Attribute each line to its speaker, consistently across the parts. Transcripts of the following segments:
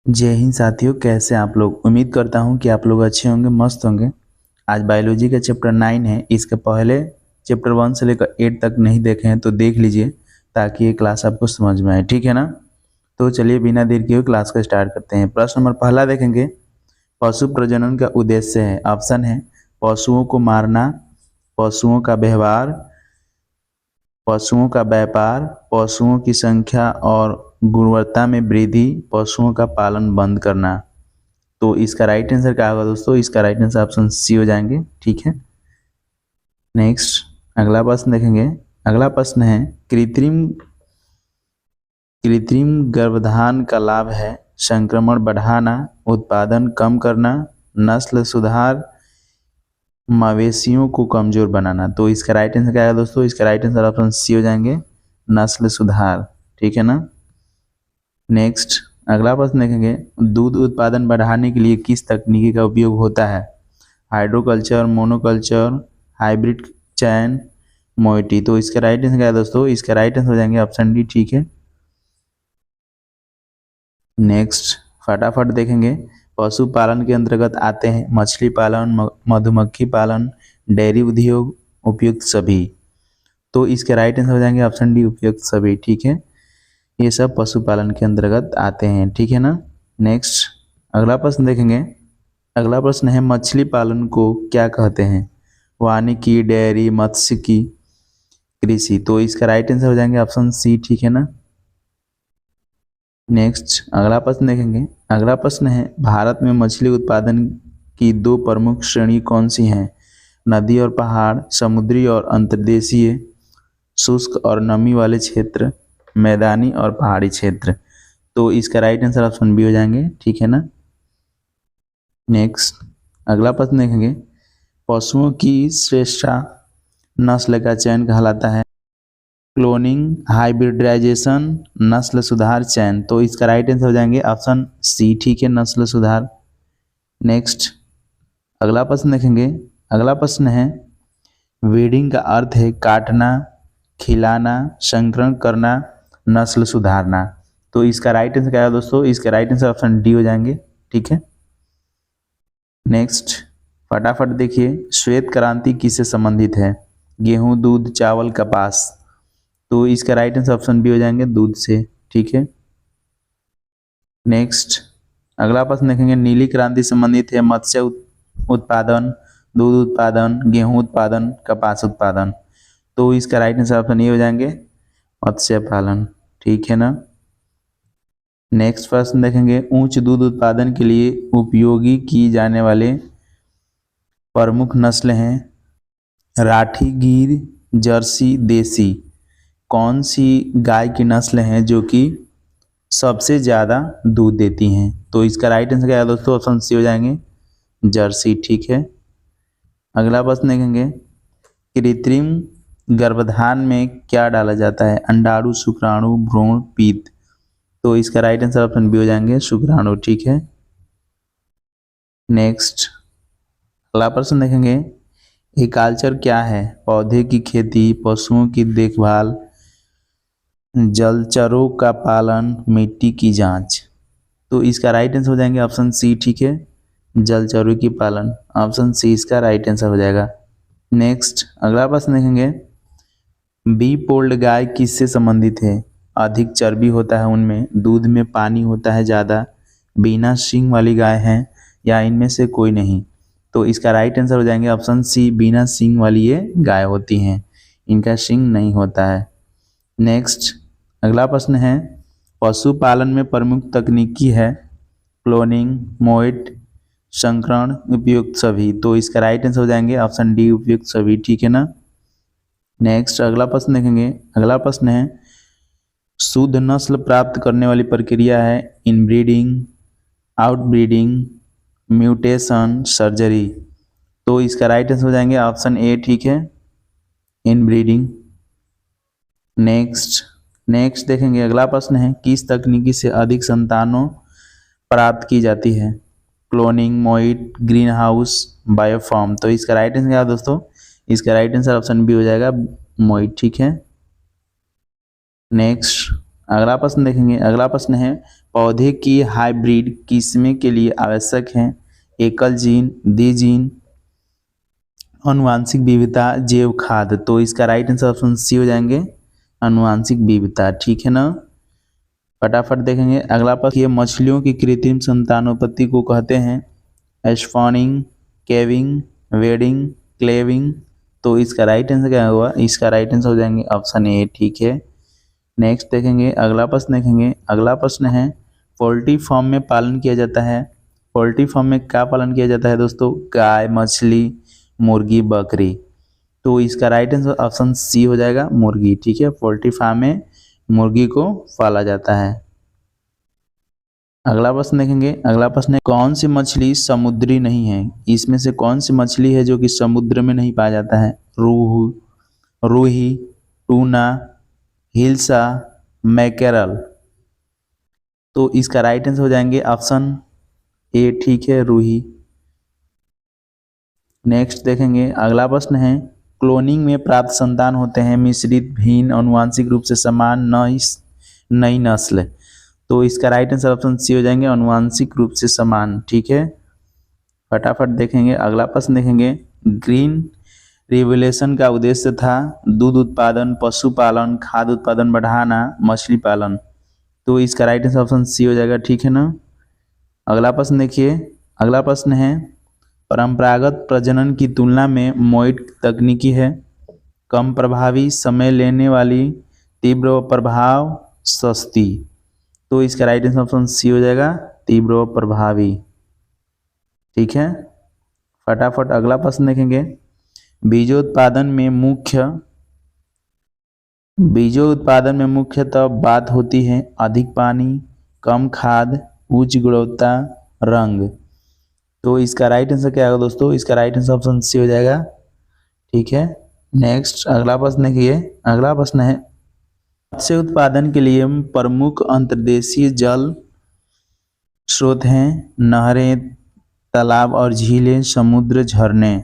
Speaker 1: जय हिंद साथियों, कैसे आप लोग। उम्मीद करता हूं कि आप लोग अच्छे होंगे, मस्त होंगे। आज बायोलॉजी का चैप्टर 9 है। इसके पहले चैप्टर 1 से लेकर 8 तक नहीं देखे हैं तो देख लीजिए, ताकि ये क्लास आपको समझ में आए, ठीक है ना। तो चलिए बिना देर किए क्लास को स्टार्ट करते हैं। प्रश्न नंबर पहला देखेंगे, पशु प्रजनन का उद्देश्य है। ऑप्शन है पशुओं को मारना, पशुओं का व्यवहार, पशुओं का व्यापार, पशुओं की संख्या और गुणवत्ता में वृद्धि, पशुओं का पालन बंद करना। तो इसका राइट आंसर क्या होगा दोस्तों? इसका राइट आंसर ऑप्शन सी हो जाएंगे, ठीक है। नेक्स्ट अगला प्रश्न देखेंगे। अगला प्रश्न है, कृत्रिम कृत्रिम गर्भधान का लाभ है संक्रमण बढ़ाना, उत्पादन कम करना, नस्ल सुधार, मवेशियों को कमजोर बनाना। तो इसका राइट आंसर क्या है दोस्तों? इसका राइट आंसर ऑप्शन सी हो जाएंगे, नस्ल सुधार, ठीक है ना। नेक्स्ट अगला प्रश्न देखेंगे, दूध उत्पादन बढ़ाने के लिए किस तकनीकी का उपयोग होता है? हाइड्रोकल्चर, मोनोकल्चर, हाइब्रिड चैन, मोइटी। तो इसका राइट आंसर क्या है दोस्तों? इसका राइट आंसर हो जाएंगे ऑप्शन डी, ठीक है। नेक्स्ट फटाफट देखेंगे, पशुपालन के अंतर्गत आते हैं मछली पालन, मधुमक्खी पालन, डेयरी उद्योग, उपयुक्त सभी। तो इसके राइट आंसर हो जाएंगे ऑप्शन डी, उपयुक्त सभी, ठीक है। ये सब पशुपालन के अंतर्गत आते हैं, ठीक है ना। नेक्स्ट अगला प्रश्न देखेंगे। अगला प्रश्न है, मछली पालन को क्या कहते हैं? वानिकी, डेयरी, मत्स्यिकी, कृषि। तो इसका राइट आंसर हो जाएंगे ऑप्शन सी, ठीक है ना। नेक्स्ट अगला प्रश्न देखेंगे। अगला प्रश्न है, भारत में मछली उत्पादन की दो प्रमुख श्रेणी कौन सी हैं? नदी और पहाड़, समुद्री और अंतर्देशीय, शुष्क और नमी वाले क्षेत्र, मैदानी और पहाड़ी क्षेत्र। तो इसका राइट आंसर ऑप्शन बी हो जाएंगे, ठीक है ना। नेक्स्ट अगला प्रश्न देखेंगे, पशुओं की श्रेष्ठ नस्ल का चयन कहलाता है? क्लोनिंग, हाइब्रिडाइजेशन, नस्ल सुधार, चयन। तो इसका राइट आंसर हो जाएंगे ऑप्शन सी, ठीक है, नस्ल सुधार। नेक्स्ट अगला प्रश्न देखेंगे। अगला प्रश्न है, ब्रीडिंग का अर्थ है काटना, खिलाना, संकरण करना, नस्ल सुधारना। तो इसका राइट आंसर क्या है दोस्तों? इसका राइट आंसर ऑप्शन डी हो जाएंगे, ठीक है। नेक्स्ट फटाफट देखिए, श्वेत क्रांति किससे संबंधित है? गेहूं, दूध, चावल, कपास। तो इसका राइट आंसर ऑप्शन बी हो जाएंगे, दूध से, ठीक है। नेक्स्ट अगला प्रश्न देखेंगे, नीली क्रांति संबंधित है मत्स्य उत्पादन, दूध उत्पादन, गेहूं उत्पादन, कपास उत्पादन। तो इसका राइट आंसर ऑप्शन ए हो जाएंगे, मत्स्य पालन, ठीक है ना। नेक्स्ट प्रश्न देखेंगे, उच्च दूध उत्पादन के लिए उपयोगी की जाने वाले प्रमुख नस्ल हैं? राठी, गिर, जर्सी, देसी। कौन सी गाय की नस्ल है जो कि सबसे ज़्यादा दूध देती हैं? तो इसका राइट आंसर क्या है दोस्तों? ऑप्शन सी हो जाएंगे, जर्सी, ठीक है। अगला प्रश्न देखेंगे, कृत्रिम गर्भधान में क्या डाला जाता है? अंडाणु, शुक्राणु, भ्रूण, पीत। तो इसका राइट आंसर ऑप्शन बी हो जाएंगे, शुक्राणु, ठीक है। नेक्स्ट अगला प्रश्न देखेंगे, एग्रीकल्चर क्या है? पौधे की खेती, पशुओं की देखभाल, जलचरों का पालन, मिट्टी की जांच। तो इसका राइट आंसर हो जाएंगे ऑप्शन सी, ठीक है, जलचरों की पालन, ऑप्शन सी इसका राइट आंसर हो जाएगा। नेक्स्ट अगला प्रश्न देखेंगे, बी पोल्ड गाय किससे संबंधित है? अधिक चर्बी होता है उनमें, दूध में पानी होता है ज़्यादा, बिना सींग वाली गाय है, या इनमें से कोई नहीं। तो इसका राइट आंसर हो जाएंगे ऑप्शन सी, बिना सींग वाली ये गाय होती हैं, इनका सींग नहीं होता है। नेक्स्ट अगला प्रश्न है, पशुपालन में प्रमुख तकनीकी है क्लोनिंग, मोइट, संकरण, उपयुक्त सभी। तो इसका राइट आंसर हो जाएंगे ऑप्शन डी, उपयुक्त सभी, ठीक है ना। नेक्स्ट अगला प्रश्न देखेंगे। अगला प्रश्न है, शुद्ध नस्ल प्राप्त करने वाली प्रक्रिया है इनब्रीडिंग, आउटब्रीडिंग, म्यूटेशन, सर्जरी। तो इसका राइट आंसर हो जाएंगे ऑप्शन ए, ठीक है, इनब्रीडिंग। नेक्स्ट देखेंगे। अगला प्रश्न है, किस तकनीकी से अधिक संतानों प्राप्त की जाती है? क्लोनिंग, मोइट, ग्रीन हाउस, बायोफॉर्म। तो इसका राइट आंसर क्या है दोस्तों? इसका राइट आंसर ऑप्शन बी हो जाएगा, मोइट, ठीक है। नेक्स्ट अगला प्रश्न देखेंगे। अगला प्रश्न है पौधे की हाइब्रिड किस्में के लिए आवश्यक है एकल जीन, द्विजीन, अनुवांशिक विविधता, जैव खाद। तो इसका राइट आंसर ऑप्शन सी हो जाएंगे अनुवांशिक विविधता। ठीक है ना, फटाफट देखेंगे। अगला प्रश्न, ये मछलियों की कृत्रिम संतानोत्पत्ति को कहते हैं स्पॉनिंग, केविंग, वेडिंग, क्लेविंग। तो इसका राइट आंसर क्या होगा? इसका राइट आंसर हो जाएंगे ऑप्शन ए। ठीक है, नेक्स्ट देखेंगे। अगला प्रश्न देखेंगे। अगला प्रश्न है पोल्ट्री फार्म में पालन किया जाता है। पोल्ट्री फार्म में क्या पालन किया जाता है दोस्तों? गाय, मछली, मुर्गी, बकरी। तो इसका राइट आंसर ऑप्शन सी हो जाएगा मुर्गी। ठीक है, पोल्ट्री फार्म में मुर्गी को पाला जाता है। अगला प्रश्न देखेंगे। अगला प्रश्न है कौन सी मछली समुद्री नहीं है? इसमें से कौन सी मछली है जो कि समुद्र में नहीं पाया जाता है? रोहू, रूही, टूना, हिल्सा, मैकेरल। तो इसका राइट आंसर हो जाएंगे ऑप्शन ए। ठीक है, रूही। नेक्स्ट देखेंगे। अगला प्रश्न है क्लोनिंग में प्राप्त संतान होते हैं मिश्रित, भिन्न, अनुवांशिक रूप से समान, नई नस्ल। तो इसका राइट आंसर ऑप्शन सी हो जाएंगे अनुवांशिक रूप से समान। ठीक है, फटाफट देखेंगे। अगला प्रश्न देखेंगे। ग्रीन रिवोल्यूशन का उद्देश्य था दूध उत्पादन, पशुपालन, खाद्य उत्पादन बढ़ाना, मछली पालन। तो इसका राइट आंसर ऑप्शन सी हो जाएगा। ठीक है ना, अगला प्रश्न देखिए। अगला प्रश्न है परंपरागत प्रजनन की तुलना में मोइट तकनीकी है, कम प्रभावी, समय लेने वाली, तीव्र प्रभाव, सस्ती। तो इसका राइट आंसर ऑप्शन सी हो जाएगा तीव्र प्रभावी। ठीक है, फटाफट अगला प्रश्न देखेंगे। बीजोत्पादन में मुख्यतः बात होती है अधिक पानी, कम खाद, उच्च गुणवत्ता, रंग। तो इसका राइट आंसर क्या होगा दोस्तों? इसका राइट आंसर ऑप्शन सी हो जाएगा। ठीक है, नेक्स्ट अगला प्रश्न देखिए। अगला प्रश्न है मत्स्य उत्पादन के लिए प्रमुख अंतर्देशीय जल स्रोत हैं नहरें, तालाब और झीलें, समुद्र, झरने।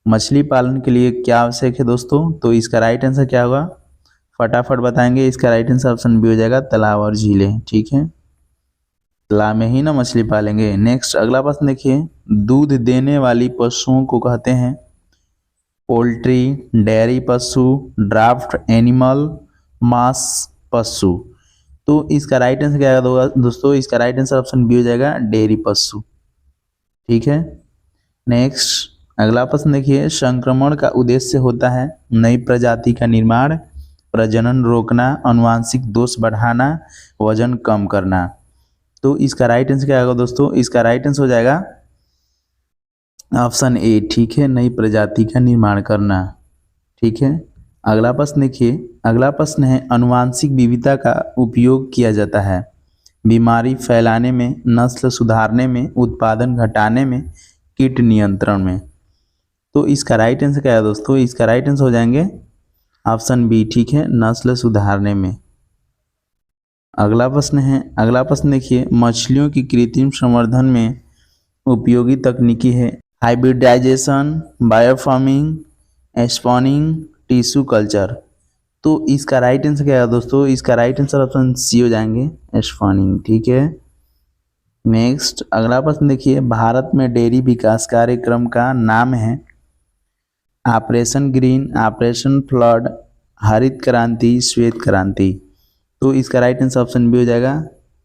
Speaker 1: मछली पालन के लिए क्या आवश्यक है दोस्तों? तो इसका राइट आंसर क्या होगा? फटाफट बताएंगे। इसका राइट आंसर ऑप्शन बी हो जाएगा तालाब और झीलें। ठीक है, तालाब में ही ना मछली पालेंगे। नेक्स्ट अगला प्रश्न देखिए। दूध देने वाली पशुओं को कहते हैं पोल्ट्री, डेयरी पशु, ड्राफ्ट एनिमल, मांस पशु। तो इसका राइट आंसर क्या होगा दोस्तों? इसका राइट आंसर ऑप्शन बी हो जाएगा डेयरी पशु। ठीक है, नेक्स्ट अगला प्रश्न देखिए। संक्रमण का उद्देश्य होता है नई प्रजाति का निर्माण, प्रजनन रोकना, अनुवांशिक दोष बढ़ाना, वजन कम करना। तो इसका राइट आंसर क्या होगा दोस्तों? इसका राइट आंसर हो जाएगा ऑप्शन ए। ठीक है, नई प्रजाति का निर्माण करना। ठीक है, अगला प्रश्न देखिए। अगला प्रश्न है अनुवांशिक विविधता का उपयोग किया जाता है बीमारी फैलाने में, नस्ल सुधारने में, उत्पादन घटाने में, कीट नियंत्रण में। तो इसका राइट आंसर क्या है दोस्तों? इसका राइट आंसर हो जाएंगे ऑप्शन बी। ठीक है, नस्ल सुधारने में। अगला प्रश्न है। अगला प्रश्न देखिए। मछलियों की कृत्रिम संवर्धन में उपयोगी तकनीकी है हाइब्रिडाइजेशन, बायोफार्मिंग, स्पॉनिंग, टिश्यू कल्चर। तो इसका राइट आंसर क्या है दोस्तों? इसका राइट आंसर ऑप्शन सी हो जाएंगे स्पॉनिंग। ठीक है, नेक्स्ट अगला प्रश्न देखिए। भारत में डेयरी विकास कार्यक्रम का नाम है ऑपरेशन ग्रीन, ऑपरेशन फ्लड, हरित क्रांति, श्वेत क्रांति। तो इसका राइट आंसर ऑप्शन बी हो जाएगा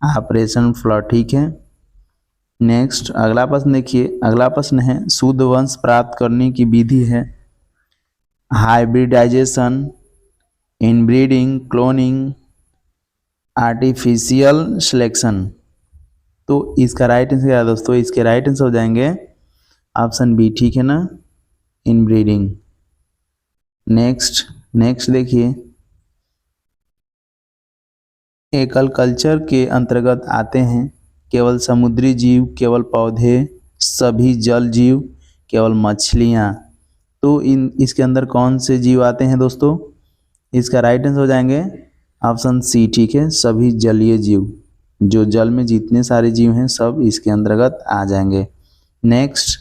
Speaker 1: ऑपरेशन फ्लड। ठीक है, नेक्स्ट अगला प्रश्न देखिए। अगला प्रश्न है शुद्ध वंश प्राप्त करने की विधि है hybridization, inbreeding, cloning, artificial selection. तो इसका राइट आंसर क्या है दोस्तों? इसके राइट आंसर हो जाएंगे ऑप्शन बी। ठीक है ना, इनब्रीडिंग। नेक्स्ट देखिए। एकल कल्चर के अंतर्गत आते हैं केवल समुद्री जीव, केवल पौधे, सभी जल जीव, केवल मछलियाँ। तो इसके अंदर कौन से जीव आते हैं दोस्तों? इसका राइट आंसर हो जाएंगे ऑप्शन सी। ठीक है, सभी जलीय जीव, जो जल में जितने सारे जीव हैं सब इसके अंतर्गत आ जाएंगे। नेक्स्ट,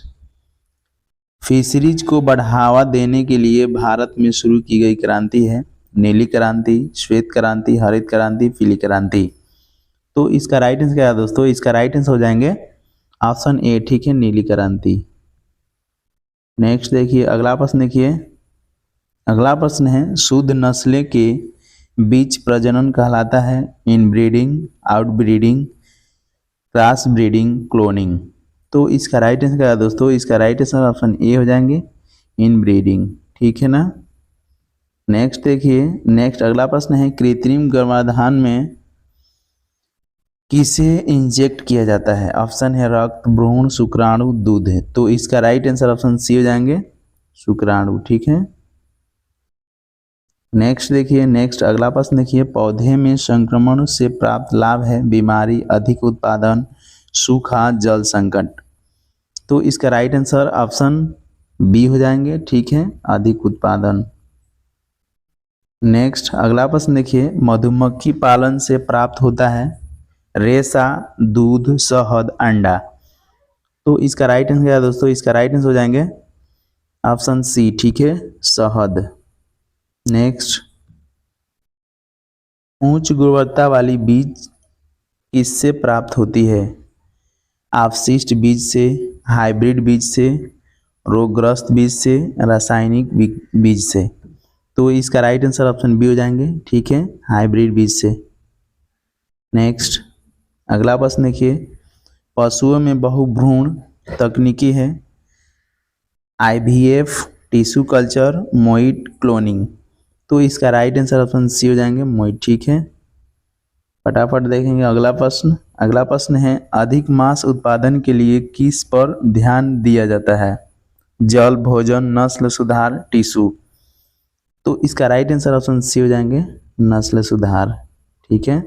Speaker 1: फिशरीज को बढ़ावा देने के लिए भारत में शुरू की गई क्रांति है नीली क्रांति, श्वेत क्रांति, हरित क्रांति, पीली क्रांति। तो इसका राइट आंसर क्या है दोस्तों? इसका राइट आंसर हो जाएंगे ऑप्शन ए, ठीक है, नीली क्रांति। नेक्स्ट देखिए अगला प्रश्न देखिए, अगला प्रश्न है शुद्ध नस्लें के बीच प्रजनन कहलाता है inbreeding, outbreeding, cross breeding, cloning. तो इसका राइट आंसर क्या है दोस्तों? इसका राइट आंसर ऑप्शन ए हो जाएंगे इनब्रीडिंग, ठीक है ना। नेक्स्ट देखिए, नेक्स्ट अगला प्रश्न है कृत्रिम गर्भाधान में किसे इंजेक्ट किया जाता है? ऑप्शन है रक्त, भ्रूण, शुक्राणु, दूध है। तो इसका राइट आंसर ऑप्शन सी हो जाएंगे शुक्राणु, ठीक है। नेक्स्ट देखिए, नेक्स्ट अगला प्रश्न देखिए पौधे में संक्रमण से प्राप्त लाभ है बीमारी, अधिक उत्पादन, सूखा, जल संकट। तो इसका राइट आंसर ऑप्शन बी हो जाएंगे, ठीक है, अधिक उत्पादन। नेक्स्ट अगला प्रश्न देखिए मधुमक्खी पालन से प्राप्त होता है रेशा, दूध, शहद, अंडा। तो इसका राइट आंसर क्या है दोस्तों? इसका राइट आंसर हो जाएंगे ऑप्शन सी, ठीक है, शहद। नेक्स्ट उच्च गुणवत्ता वाली बीज किससे प्राप्त होती है? अवशिष्ट बीज से, हाइब्रिड बीज से, रोगग्रस्त बीज से, रासायनिक बीज से। तो इसका राइट आंसर ऑप्शन बी हो जाएंगे, ठीक है, हाइब्रिड बीज से। नेक्स्ट अगला प्रश्न देखिए पशुओं में बहुभ्रूण तकनीकी है IVF, tissue culture, Moët, cloning. तो इसका राइट आंसर ऑप्शन सी हो जाएंगे मोइट, ठीक है। फटाफट देखेंगे अगला प्रश्न। अगला प्रश्न है अधिक मांस उत्पादन के लिए किस पर ध्यान दिया जाता है? जल, भोजन, नस्ल सुधार, टिश्यू। तो इसका राइट आंसर ऑप्शन सी हो जाएंगे नस्ल सुधार, ठीक है।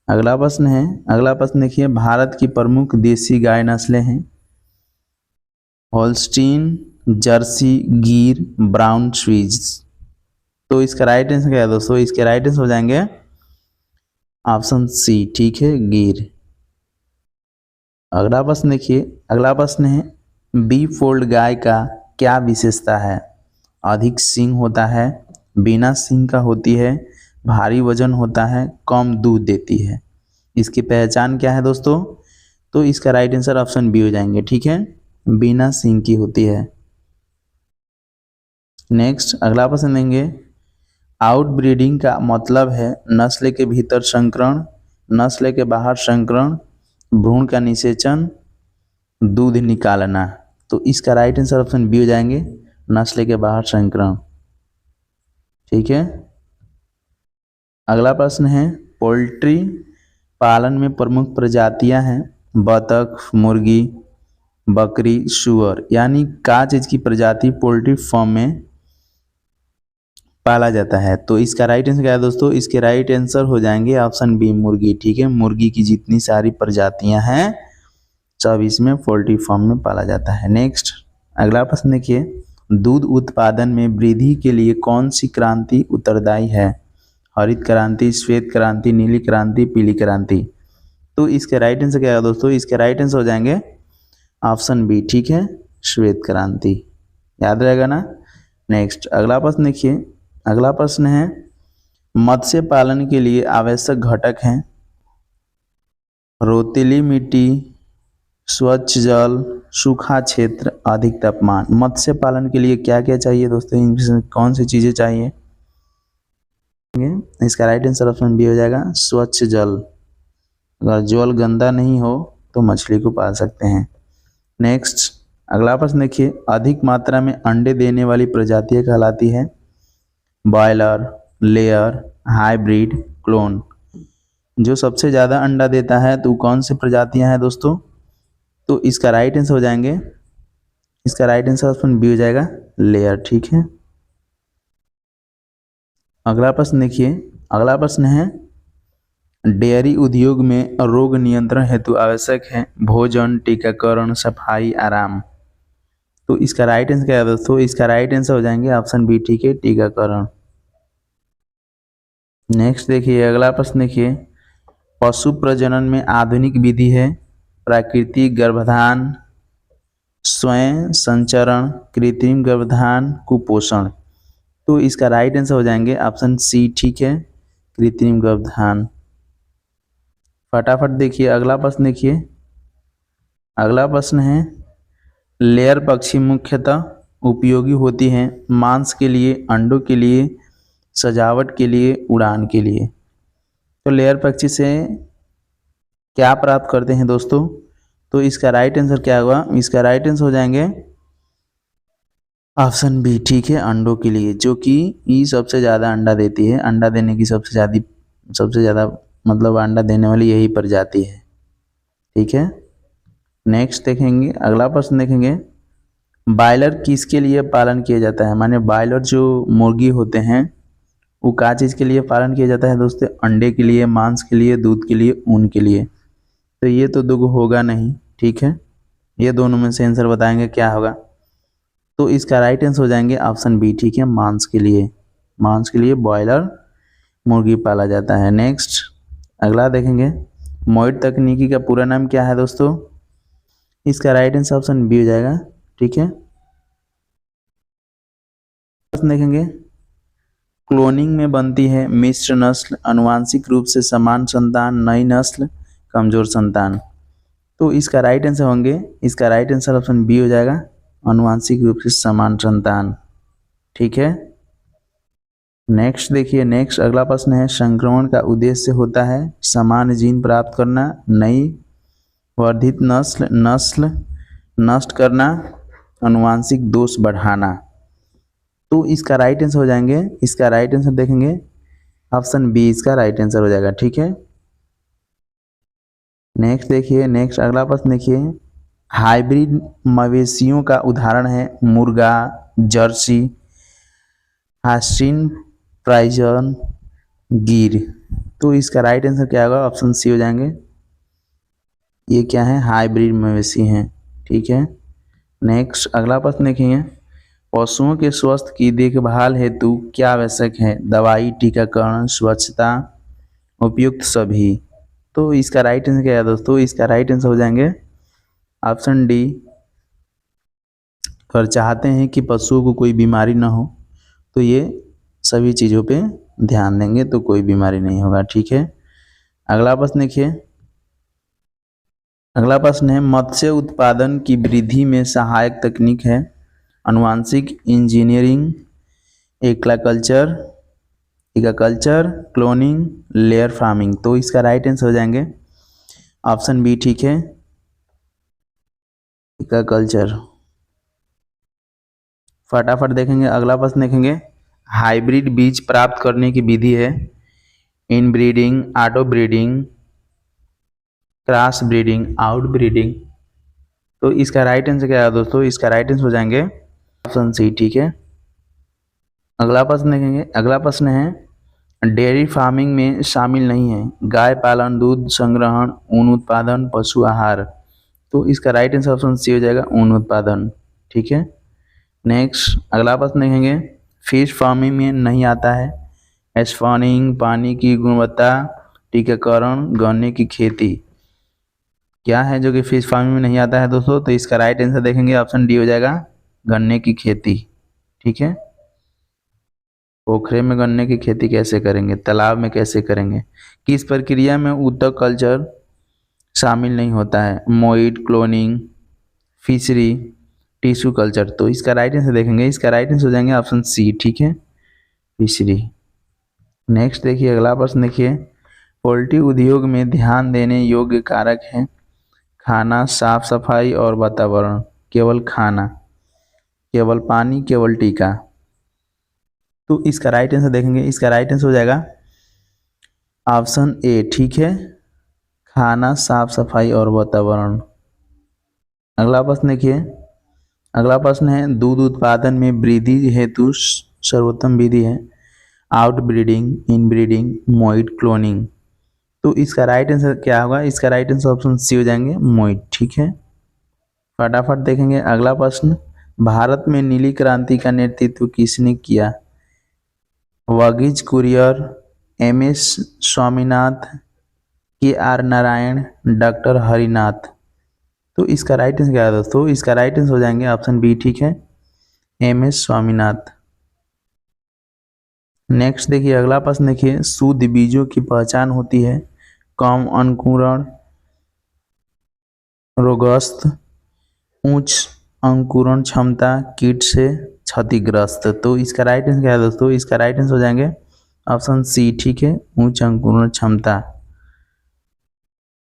Speaker 1: अगला प्रश्न है, अगला प्रश्न देखिए भारत की प्रमुख देसी गाय नस्लें हैं होल्स्टीन, जर्सी, गिर, ब्राउन स्विज। तो इसका राइट आंसर क्या है दोस्तों? इसके राइट आंसर हो जाएंगे ऑप्शन सी, ठीक है, गिर। अगला प्रश्न देखिए, अगला प्रश्न है बी फोल्ड गाय का क्या विशेषता है? अधिक सींग होता है, बिना सींग का होती है, भारी वजन होता है, कम दूध देती है। इसकी पहचान क्या है दोस्तों? तो इसका राइट आंसर ऑप्शन बी हो जाएंगे, ठीक है, बिना सींग की होती है। नेक्स्ट अगला प्रश्न देंगे आउटब्रीडिंग का मतलब है नस्ल के भीतर संकरण, नस्ल के बाहर संकरण, भ्रूण का निषेचन, दूध निकालना। तो इसका राइट आंसर ऑप्शन बी हो जाएंगे नस्ल के बाहर संकरण, ठीक है। अगला प्रश्न है पोल्ट्री पालन में प्रमुख प्रजातियां हैं बतख, मुर्गी, बकरी, सुअर। यानी क्या चीज की प्रजाति पोल्ट्री फार्म में पाला जाता है? तो इसका राइट आंसर क्या है दोस्तों? इसके राइट आंसर हो जाएंगे ऑप्शन बी मुर्गी, ठीक है। मुर्गी की जितनी सारी प्रजातियां हैं सब इसमें पोल्ट्री फार्म में पाला जाता है। नेक्स्ट अगला प्रश्न देखिए दूध उत्पादन में वृद्धि के लिए कौन सी क्रांति उत्तरदायी है? हरित क्रांति, श्वेत क्रांति, नीली क्रांति, पीली क्रांति। तो इसके राइट आंसर क्या है दोस्तों? इसके राइट आंसर हो जाएंगे ऑप्शन बी, ठीक है, श्वेत क्रांति। याद रहेगा ना। नेक्स्ट अगला प्रश्न देखिए, अगला प्रश्न है मत्स्य पालन के लिए आवश्यक घटक हैं रेतीली मिट्टी, स्वच्छ जल, सूखा क्षेत्र, अधिक तापमान। मत्स्य पालन के लिए क्या क्या चाहिए दोस्तों? इनमें कौन सी चीजें चाहिए? इसका राइट आंसर ऑप्शन बी हो जाएगा स्वच्छ जल। अगर जल गंदा नहीं हो तो मछली को पाल सकते हैं। नेक्स्ट अगला प्रश्न देखिए अधिक मात्रा में अंडे देने वाली प्रजातियां कहलाती है बॉयलर, लेयर, हाइब्रिड, क्लोन। जो सबसे ज़्यादा अंडा देता है तो कौन सी प्रजातियां हैं दोस्तों? तो इसका राइट आंसर हो जाएंगे, इसका राइट आंसर ऑप्शन बी हो जाएगा लेयर, ठीक है। अगला प्रश्न देखिए, अगला प्रश्न है डेयरी उद्योग में रोग नियंत्रण हेतु आवश्यक है भोजन, टीकाकरण, सफाई, आराम। तो इसका राइट आंसर क्या है दोस्तों? इसका राइट आंसर हो जाएंगे ऑप्शन बी, ठीक है, टीकाकरण। नेक्स्ट देखिए अगला प्रश्न देखिए पशु प्रजनन में आधुनिक विधि है प्राकृतिक गर्भाधान, स्वयं संचरण, कृत्रिम गर्भाधान, कुपोषण। तो इसका राइट आंसर हो जाएंगे ऑप्शन सी, ठीक है, कृत्रिम गर्भाधान। फटाफट देखिए अगला प्रश्न देखिए। अगला प्रश्न है, लेयर पक्षी मुख्यतः उपयोगी होती हैं मांस के लिए, अंडों के लिए, सजावट के लिए, उड़ान के लिए। तो लेयर पक्षी से क्या प्राप्त करते हैं दोस्तों? तो इसका राइट आंसर क्या होगा? इसका राइट आंसर हो जाएंगे ऑप्शन बी, ठीक है, अंडों के लिए, जो कि ये सबसे ज़्यादा अंडा देती है। अंडा देने की सबसे ज़्यादा मतलब अंडा देने वाली यही प्रजाति है, ठीक है। नेक्स्ट देखेंगे, अगला प्रश्न देखेंगे, बॉयलर किसके लिए पालन किया जाता है? माने बॉयलर जो मुर्गी होते हैं वो क्या चीज़ के लिए पालन किया जाता है दोस्तों? अंडे के लिए, मांस के लिए, दूध के लिए, ऊन के लिए। तो ये तो दो होगा नहीं, ठीक है, ये दोनों में से आंसर बताएंगे क्या होगा। तो इसका राइट आंसर हो जाएंगे ऑप्शन बी, ठीक है, मांस के लिए। मांस के लिए बॉयलर मुर्गी पाला जाता है। नेक्स्ट अगला देखेंगे, मोइट तकनीकी का पूरा नाम क्या है दोस्तों? इसका राइट आंसर ऑप्शन बी हो जाएगा, ठीक है। देखेंगे, क्लोनिंग में बनती है मिश्र नस्ल, आनुवांशिक रूप से समान संतान, नई नस्ल, कमजोर संतान। तो इसका राइट आंसर होंगे, इसका राइट आंसर ऑप्शन बी हो जाएगा, आनुवांशिक रूप से समान संतान, ठीक है। नेक्स्ट देखिए, नेक्स्ट अगला प्रश्न है, संक्रमण का उद्देश्य होता है समान जीन प्राप्त करना, नई वर्धित नस्ल नष्ट करना, आनुवांशिक दोष बढ़ाना। तो इसका राइट आंसर हो जाएंगे, इसका राइट आंसर देखेंगे ऑप्शन बी, इसका राइट आंसर हो जाएगा, ठीक है। नेक्स्ट देखिए, नेक्स्ट अगला प्रश्न देखिए, हाइब्रिड मवेशियों का उदाहरण है मुर्गा, जर्सी, हास्टिन, फ्राइजन, गिर। तो इसका राइट आंसर क्या होगा? ऑप्शन सी हो जाएंगे, ये क्या है? हाइब्रिड मवेशी हैं, ठीक है। नेक्स्ट अगला प्रश्न देखेंगे, पशुओं के स्वास्थ्य की देखभाल हेतु क्या आवश्यक है? दवाई, टीकाकरण, स्वच्छता, उपयुक्त सभी। तो इसका राइट आंसर क्या है दोस्तों? इसका राइट आंसर हो जाएंगे ऑप्शन डी, अगर चाहते हैं कि पशुओं को कोई बीमारी ना हो तो ये सभी चीज़ों पे ध्यान देंगे तो कोई बीमारी नहीं होगा, ठीक है। अगला प्रश्न देखिए, अगला प्रश्न है, मत्स्य उत्पादन की वृद्धि में सहायक तकनीक है आनुवांशिक engineering, aquaculture, cloning, layer farming. तो इसका राइट आंसर हो जाएंगे ऑप्शन बी, ठीक है, एक्वाकल्चर। फटाफट देखेंगे, अगला प्रश्न देखेंगे, हाइब्रिड बीज प्राप्त करने की विधि है inbreeding, auto breeding, cross breeding, out breeding. तो इसका राइट आंसर क्या है दोस्तों? इसका राइट आंसर हो जाएंगे ऑप्शन सी, ठीक है। अगला प्रश्न देखेंगे, अगला प्रश्न है, डेयरी फार्मिंग में शामिल नहीं है गाय पालन, दूध संग्रहण, ऊन उत्पादन, पशु आहार। तो इसका राइट आंसर ऑप्शन सी हो जाएगा, ऊन उत्पादन, ठीक है। नेक्स्ट अगला प्रश्न देखेंगे, फिश फार्मिंग में नहीं आता है एस्फॉनिंग, पानी की गुणवत्ता, टीकाकरण, गन्ने की खेती। क्या है जो कि फिश फार्मिंग में नहीं आता है दोस्तों? तो इसका राइट आंसर देखेंगे ऑप्शन डी हो जाएगा, गन्ने की खेती, ठीक है। पोखरे में गन्ने की खेती कैसे करेंगे, तालाब में कैसे करेंगे, किस प्रक्रिया में उत्तक कल्चर शामिल नहीं होता है? Moët, cloning, fishery, tissue culture. तो इसका राइट आंसर देखेंगे, इसका राइट आंसर हो जाएंगे ऑप्शन सी, ठीक है, फिशरी। नेक्स्ट देखिए, अगला प्रश्न देखिए, पोल्ट्री उद्योग में ध्यान देने योग्य कारक है खाना, साफ सफाई और वातावरण, केवल खाना, केवल पानी, केवल टीका। तो इसका राइट आंसर देखेंगे, इसका राइट आंसर हो जाएगा ऑप्शन ए, ठीक है, खाना, साफ सफाई और वातावरण। अगला प्रश्न देखिए, अगला प्रश्न है, दूध उत्पादन में वृद्धि हेतु सर्वोत्तम विधि है आउट ब्रीडिंग, इन ब्रीडिंग, मोइट, क्लोनिंग। तो इसका राइट आंसर क्या होगा? इसका राइट आंसर ऑप्शन सी हो जाएंगे, मोइट, ठीक है। फटाफट देखेंगे अगला प्रश्न, भारत में नीली क्रांति का नेतृत्व किसने किया? Verghese Kurien, MS. Swaminathan, KR. Narayan, doctor Harinath. तो इसका राइट आंसर क्या है दोस्तों? इसका राइट आंसर हो जाएंगे ऑप्शन बी, ठीक है, एम.एस. स्वामीनाथन। नेक्स्ट देखिए अगला प्रश्न देखिए, शुद्ध बीजों की पहचान होती है कम अंकुरण, रोगस्त, उच्च अंकुरण क्षमता, कीट से क्षतिग्रस्त। तो इसका राइट आंसर क्या है दोस्तों, इसका राइट आंसर हो जाएंगे ऑप्शन सी, ठीक है, उच्च अंकुरण क्षमता।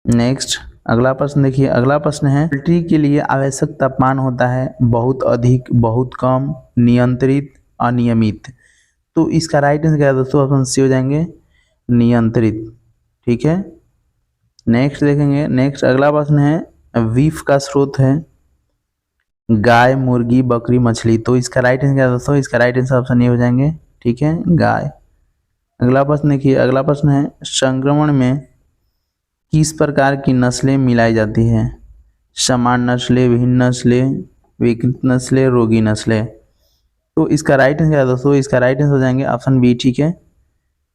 Speaker 1: नेक्स्ट अगला प्रश्न देखिए, अगला प्रश्न है, पोल्ट्री के लिए आवश्यक तापमान होता है बहुत अधिक, बहुत कम, नियंत्रित, अनियमित। तो इसका राइट आंसर क्या है दोस्तों, ऑप्शन सी हो जाएंगे नियंत्रित, ठीक है। नेक्स्ट देखेंगे, नेक्स्ट अगला प्रश्न है, बीफ का स्रोत है गाय, मुर्गी, बकरी, मछली। तो इसका राइट आंसर क्या है दोस्तों, इसका राइट आंसर ऑप्शन ए हो जाएंगे, ठीक है, गाय। अगला प्रश्न देखिए, अगला प्रश्न है, संक्रमण में किस प्रकार की नस्लें मिलाई जाती हैं, समान नस्लें, विभिन्न नस्लें, विकृत नस्लें, रोगी नस्लें। तो इसका राइट आंसर क्या है दोस्तों, इसका राइट आंसर हो जाएंगे ऑप्शन बी, ठीक है,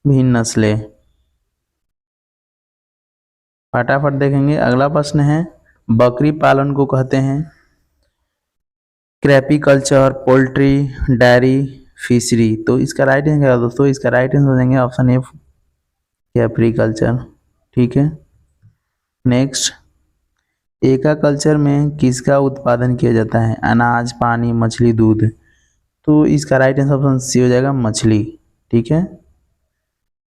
Speaker 1: विभिन्न नस्लें। फटाफट देखेंगे, अगला प्रश्न है, बकरी पालन को कहते हैं crappy culture, poultry, dairy, fishery. तो इसका राइट आंसर क्या है दोस्तों, इसका राइट आंसर हो जाएंगे ऑप्शन ए, कैप्री कल्चर, ठीक है। नेक्स्ट, एका कल्चर में किसका उत्पादन किया जाता है, अनाज, पानी, मछली, दूध। तो इसका राइट आंसर ऑप्शन सी हो जाएगा मछली, ठीक है,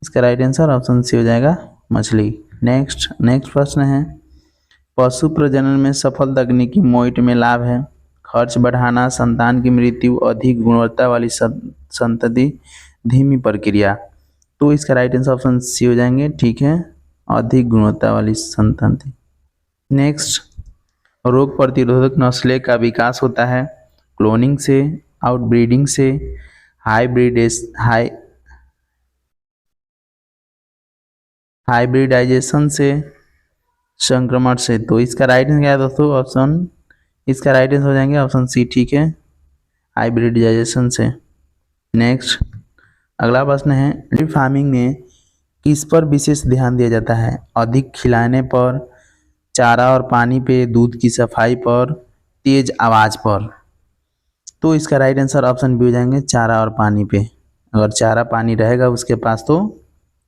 Speaker 1: इसका राइट आंसर ऑप्शन सी हो जाएगा मछली। नेक्स्ट प्रश्न है, पशु प्रजनन में सफल तकनीकी मोइट में लाभ है खर्च बढ़ाना, संतान की मृत्यु, अधिक गुणवत्ता वाली संतति, धीमी प्रक्रिया। तो इसका राइट आंसर ऑप्शन सी हो जाएंगे, ठीक है, अधिक गुणवत्ता वाली संतति। नेक्स्ट, रोग प्रतिरोधक नस्लें का विकास होता है क्लोनिंग से, आउटब्रीडिंग से, हाइब्रिडाइजेशन से, संक्रमण से। तो इसका राइट आंसर क्या है दोस्तों, ऑप्शन, इसका राइट आंसर हो जाएंगे ऑप्शन सी, ठीक है, हाइब्रिडाइजेशन से। नेक्स्ट अगला प्रश्न है, डेयरी फार्मिंग में किस पर विशेष ध्यान दिया जाता है, अधिक खिलाने पर, चारा और पानी पे, दूध की सफाई पर, तेज आवाज पर। तो इसका राइट आंसर ऑप्शन बी हो जाएंगे चारा और पानी पे। अगर चारा पानी रहेगा उसके पास तो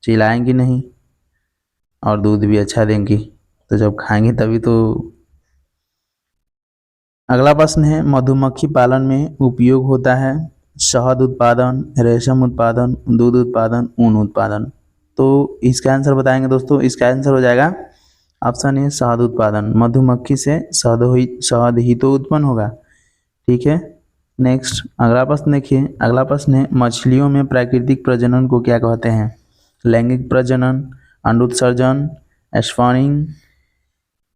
Speaker 1: चिल्लाएंगी नहीं और दूध भी अच्छा देंगी, तो जब खाएंगे तभी तो। अगला प्रश्न है, मधुमक्खी पालन में उपयोग होता है शहद उत्पादन, रेशम उत्पादन, दूध उत्पादन, ऊन उत्पादन। तो इसका आंसर बताएंगे दोस्तों, इसका आंसर हो जाएगा ऑप्शन ए, शहद उत्पादन। मधुमक्खी से शहद ही तो उत्पन्न होगा, ठीक है। नेक्स्ट अगला प्रश्न देखिए, अगला प्रश्न है, मछलियों में प्राकृतिक प्रजनन को क्या कहते हैं, लैंगिक प्रजनन, अंडोत्सर्जन, स्पॉनिंग,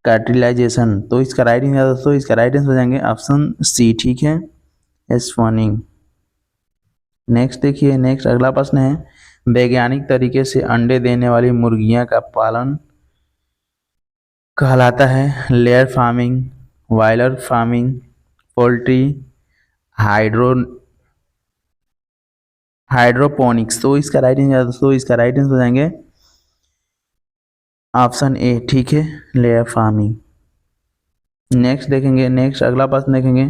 Speaker 1: कार्टिलाइजेशन। तो इसका राइट आंसर दोस्तों, इसका राइट आंसर हो जाएंगे ऑप्शन सी, ठीक है, स्पॉनिंग। नेक्स्ट देखिए, नेक्स्ट अगला प्रश्न है, वैज्ञानिक तरीके से अंडे देने वाली मुर्गियां का पालन कहलाता है layer farming, viral farming, poultry, hydroponics. तो इसका राइट आंसर दोस्तों, इसका राइट आंसर हो जाएंगे ऑप्शन ए, ठीक है, लेयर फार्मिंग। नेक्स्ट देखेंगे, नेक्स्ट अगला प्रश्न देखेंगे,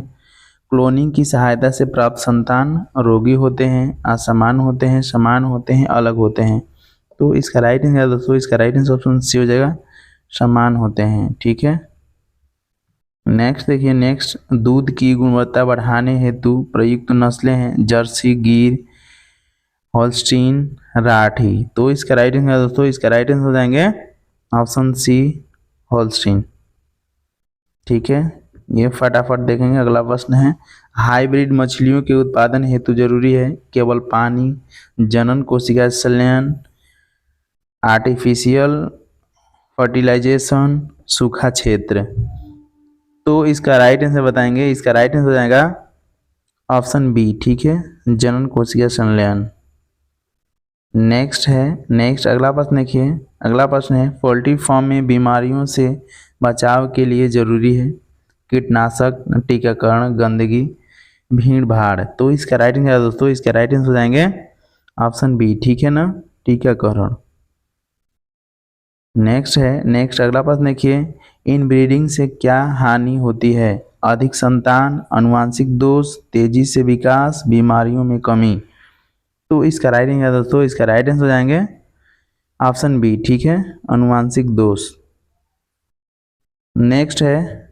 Speaker 1: क्लोनिंग की सहायता से प्राप्त संतान रोगी होते हैं, असमान होते हैं, समान होते हैं, अलग होते हैं। तो इसका राइट आंसर दोस्तों, इसका राइट आंसर ऑप्शन सी हो जाएगा समान होते हैं, ठीक है। नेक्स्ट देखिए, नेक्स्ट, दूध की गुणवत्ता बढ़ाने हेतु प्रयुक्त नस्लें हैं जर्सी, गिर, होल्स्टीन, राठी। तो इसका राइट आंसर दोस्तों, इसका राइट आंसर हो जाएंगे ऑप्शन सी, होल्स्टीन, ठीक है। ये फटाफट देखेंगे, अगला प्रश्न है, हाइब्रिड मछलियों के उत्पादन हेतु जरूरी है केवल पानी, जनन कोशिका संलयन, आर्टिफिशियल फर्टिलाइजेशन, सूखा क्षेत्र। तो इसका राइट आंसर बताएंगे, इसका राइट आंसर हो जाएगा ऑप्शन बी, ठीक है, जनन कोशिका संलयन। नेक्स्ट है, नेक्स्ट अगला प्रश्न देखिए, अगला प्रश्न है, पोल्ट्री फार्म में बीमारियों से बचाव के लिए जरूरी है कीटनाशक, टीकाकरण, गंदगी, भीड़ भाड़। तो इसका राइट आंसर दोस्तों, इसका राइट आंसर हो जाएंगे ऑप्शन बी, ठीक है ना, टीकाकरण। नेक्स्ट है, नेक्स्ट अगला प्रश्न देखिए, इनब्रीडिंग से क्या हानि होती है, अधिक संतान, अनुवांशिक दोष, तेजी से विकास, बीमारियों में कमी। तो इसका राइट आंसर दोस्तों, इसका राइट आंसर हो जाएंगे ऑप्शन बी, ठीक है, अनुवांशिक दोष। नेक्स्ट है,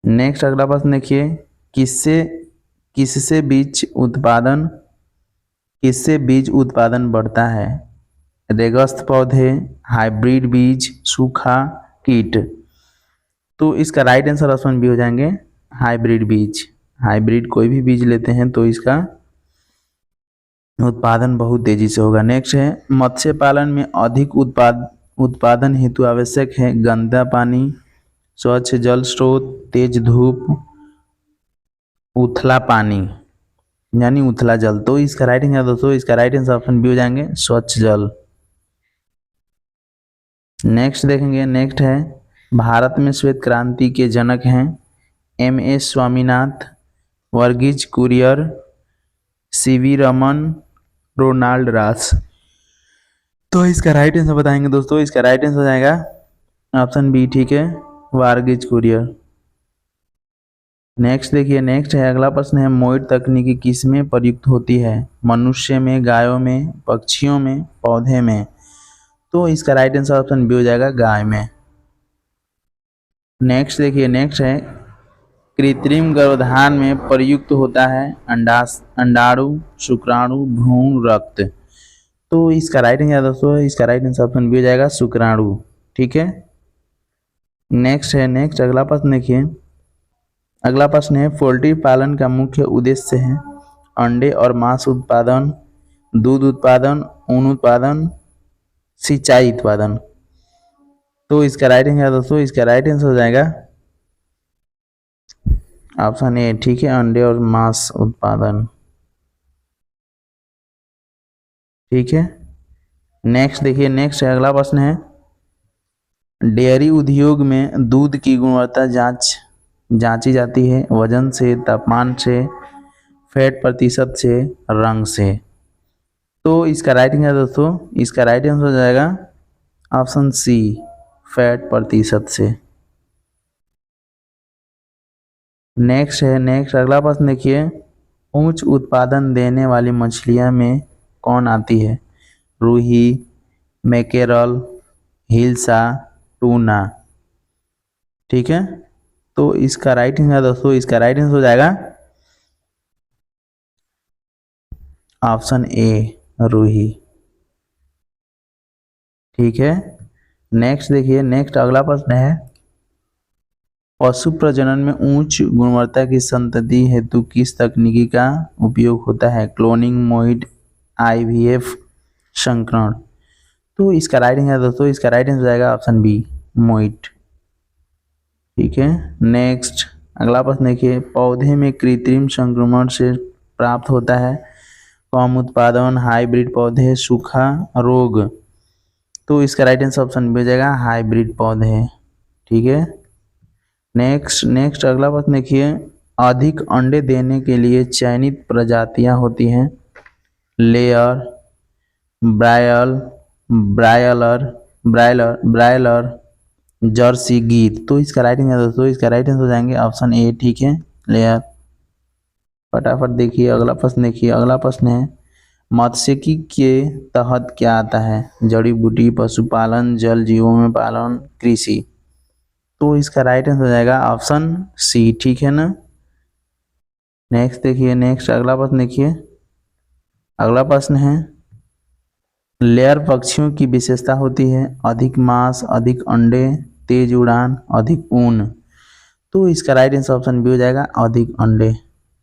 Speaker 1: नेक्स्ट अगला प्रश्न देखिए, किससे किससे बीज उत्पादन किससे बीज उत्पादन बढ़ता है? रेगस्थ पौधे, हाइब्रिड बीज, सूखा, कीट। तो इसका राइट आंसर ऑप्शन बी हो जाएंगे हाइब्रिड बीज। हाइब्रिड कोई भी बीज लेते हैं तो इसका उत्पादन बहुत तेजी से होगा। नेक्स्ट है, मत्स्य पालन में अधिक उत्पादन हेतु आवश्यक है गंदा पानी, स्वच्छ जल स्रोत, तेज धूप, उथला पानी यानी उथला जल। तो इसका राइट आंसर दोस्तों, इसका राइट आंसर ऑप्शन बी हो जाएंगे स्वच्छ जल। नेक्स्ट देखेंगे, नेक्स्ट है, भारत में श्वेत क्रांति के जनक हैं MS. Swaminath, Verghese Kurien, CV. Raman, Ronald Ross. तो इसका राइट आंसर बताएंगे दोस्तों, इसका राइट आंसर हो जाएगा ऑप्शन बी, ठीक है, वर्गीज कुरियर। नेक्स्ट देखिए, नेक्स्ट है, अगला प्रश्न है, मोइट तकनीकी किसमें प्रयुक्त होती है? मनुष्य में, गायों में, पक्षियों में, पौधे में। तो इसका राइट आंसर ऑप्शन बी हो जाएगा गाय में। नेक्स्ट देखिए, नेक्स्ट है, कृत्रिम गर्भाधान में प्रयुक्त होता है अंडाणु, शुक्राणु, भ्रूण, रक्त। तो इसका राइट आंसर दोस्तों, इसका राइट आंसर ऑप्शन बी हो जाएगा शुक्राणु, ठीक है। नेक्स्ट है, नेक्स्ट अगला प्रश्न देखिए, अगला प्रश्न है, पोल्ट्री पालन का मुख्य उद्देश्य है अंडे और मांस उत्पादन, दूध उत्पादन, ऊन उत्पादन, सिंचाई उत्पादन। तो इसका राइट आंसर दोस्तों, इसका राइट आंसर हो जाएगा ऑप्शन ए, ठीक है, अंडे और मांस उत्पादन, ठीक है। नेक्स्ट देखिए, नेक्स्ट है, अगला प्रश्न है, डेयरी उद्योग में दूध की गुणवत्ता जांची जाती है वजन से, तापमान से, फैट प्रतिशत से, रंग से। तो इसका राइट आंसर दोस्तों, इसका राइट आंसर हो जाएगा ऑप्शन सी, फैट प्रतिशत से। नेक्स्ट है, नेक्स्ट अगला प्रश्न देखिए, उच्च उत्पादन देने वाली मछलियां में कौन आती है? रूही, मैकेरल, हिल्सा, टूना, ठीक है। तो इसका राइट आंसर दोस्तों, इसका राइट आंसर हो जाएगा ऑप्शन ए, रूही, ठीक है। नेक्स्ट देखिए, नेक्स्ट अगला प्रश्न है, पशु प्रजनन में उच्च गुणवत्ता की संतति हेतु किस तकनीकी का उपयोग होता है? क्लोनिंग, मोइट, आईवीएफ, संकरण। तो इसका राइट आंसर दोस्तों, इसका राइट आंसर जाएगा ऑप्शन बी, मोइट, ठीक है। नेक्स्ट अगला प्रश्न देखिए, पौधे में कृत्रिम संक्रमण से प्राप्त होता है कम उत्पादन, हाइब्रिड पौधे, सूखा, रोग। तो इसका राइट आंसर ऑप्शन बी हो जाएगा हाइब्रिड पौधे, ठीक है। नेक्स्ट अगला प्रश्न देखिए, अधिक अंडे देने के लिए चयनित प्रजातियां होती हैं लेयर, ब्रायलर, जर्सी, गीर। तो इसका राइट आंसर दोस्तों, इसका राइट आंसर हो जाएंगे ऑप्शन ए, ठीक है, लेयर। फटाफट देखिए अगला प्रश्न, देखिए अगला प्रश्न है, मत्स्यिकी के तहत क्या आता है? जड़ी बूटी, पशुपालन, जल जीवों में पालन, कृषि। तो इसका राइट आंसर हो जाएगा ऑप्शन सी, ठीक है ना। नेक्स्ट देखिए, नेक्स्ट अगला प्रश्न देखिए, अगला प्रश्न है, लेयर पक्षियों की विशेषता होती है अधिक मांस, अधिक अंडे, तेज उड़ान, अधिक ऊन। तो इसका राइट आंसर ऑप्शन बी हो जाएगा अधिक अंडे,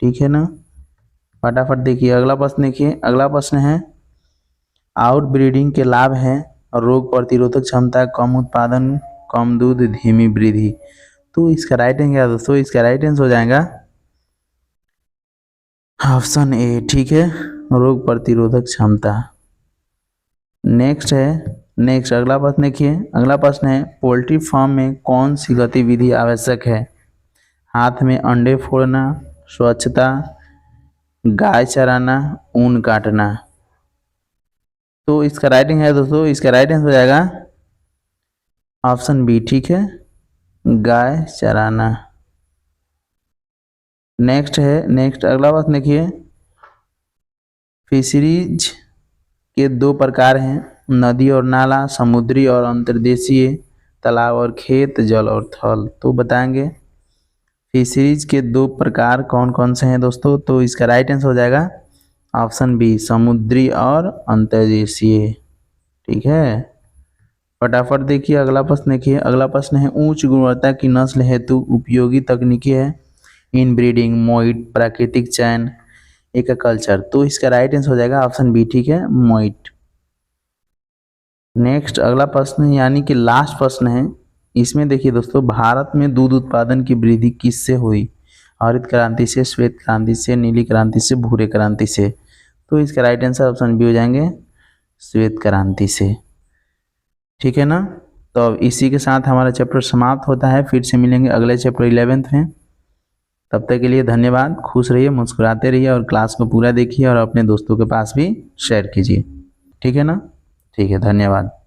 Speaker 1: ठीक है ना। फटाफट देखिए अगला प्रश्न, देखिए अगला प्रश्न है, आउट ब्रीडिंग के लाभ हैं रोग प्रतिरोधक क्षमता, कम उत्पादन, कम दूध, धीमी वृद्धि। तो इसका राइट आंसर दोस्तों, इसका राइट आंसर हो जाएगा ऑप्शन ए, ठीक है, रोग प्रतिरोधक क्षमता। नेक्स्ट है, नेक्स्ट अगला प्रश्न देखिए, अगला प्रश्न है, पोल्ट्री फार्म में कौन सी गतिविधि आवश्यक है? हाथ में अंडे फोड़ना, स्वच्छता, गाय चराना, ऊन काटना। तो इसका राइट आंसर है दोस्तों, इसका राइट आंसर हो जाएगा ऑप्शन बी, ठीक है, गाय चराना। नेक्स्ट है, नेक्स्ट अगला प्रश्न देखिए, फिशरीज के दो प्रकार हैं, नदी और नाला, समुद्री और अंतर्देशीय, तालाब और खेत, जल और थल। तो बताएंगे फिशरीज के दो प्रकार कौन कौन से हैं दोस्तों। तो इसका राइट आंसर हो जाएगा ऑप्शन बी, समुद्री और अंतर्देशीय। ठीक है, फटाफट देखिए अगला प्रश्न। देखिए अगला प्रश्न है, उच्च गुणवत्ता की नस्ल हेतु उपयोगी तकनीकी है इनब्रीडिंग, मोइट, प्राकृतिक चयन, एक्वाकल्चर। तो इसका राइट आंसर हो जाएगा ऑप्शन बी, ठीक है, मोइट। नेक्स्ट अगला प्रश्न यानी कि लास्ट प्रश्न है, इसमें देखिए दोस्तों, भारत में दूध उत्पादन की वृद्धि किससे हुई? हरित क्रांति से, श्वेत क्रांति से, नीली क्रांति से, भूरे क्रांति से। तो इसका राइट आंसर ऑप्शन बी हो जाएंगे, श्वेत क्रांति से। ठीक है ना। तो अब इसी के साथ हमारा चैप्टर समाप्त होता है, फिर से मिलेंगे अगले चैप्टर 11th में। तब तक के लिए धन्यवाद, खुश रहिए, मुस्कुराते रहिए और क्लास को पूरा देखिए और अपने दोस्तों के पास भी शेयर कीजिए। ठीक है ना, ठीक है, धन्यवाद।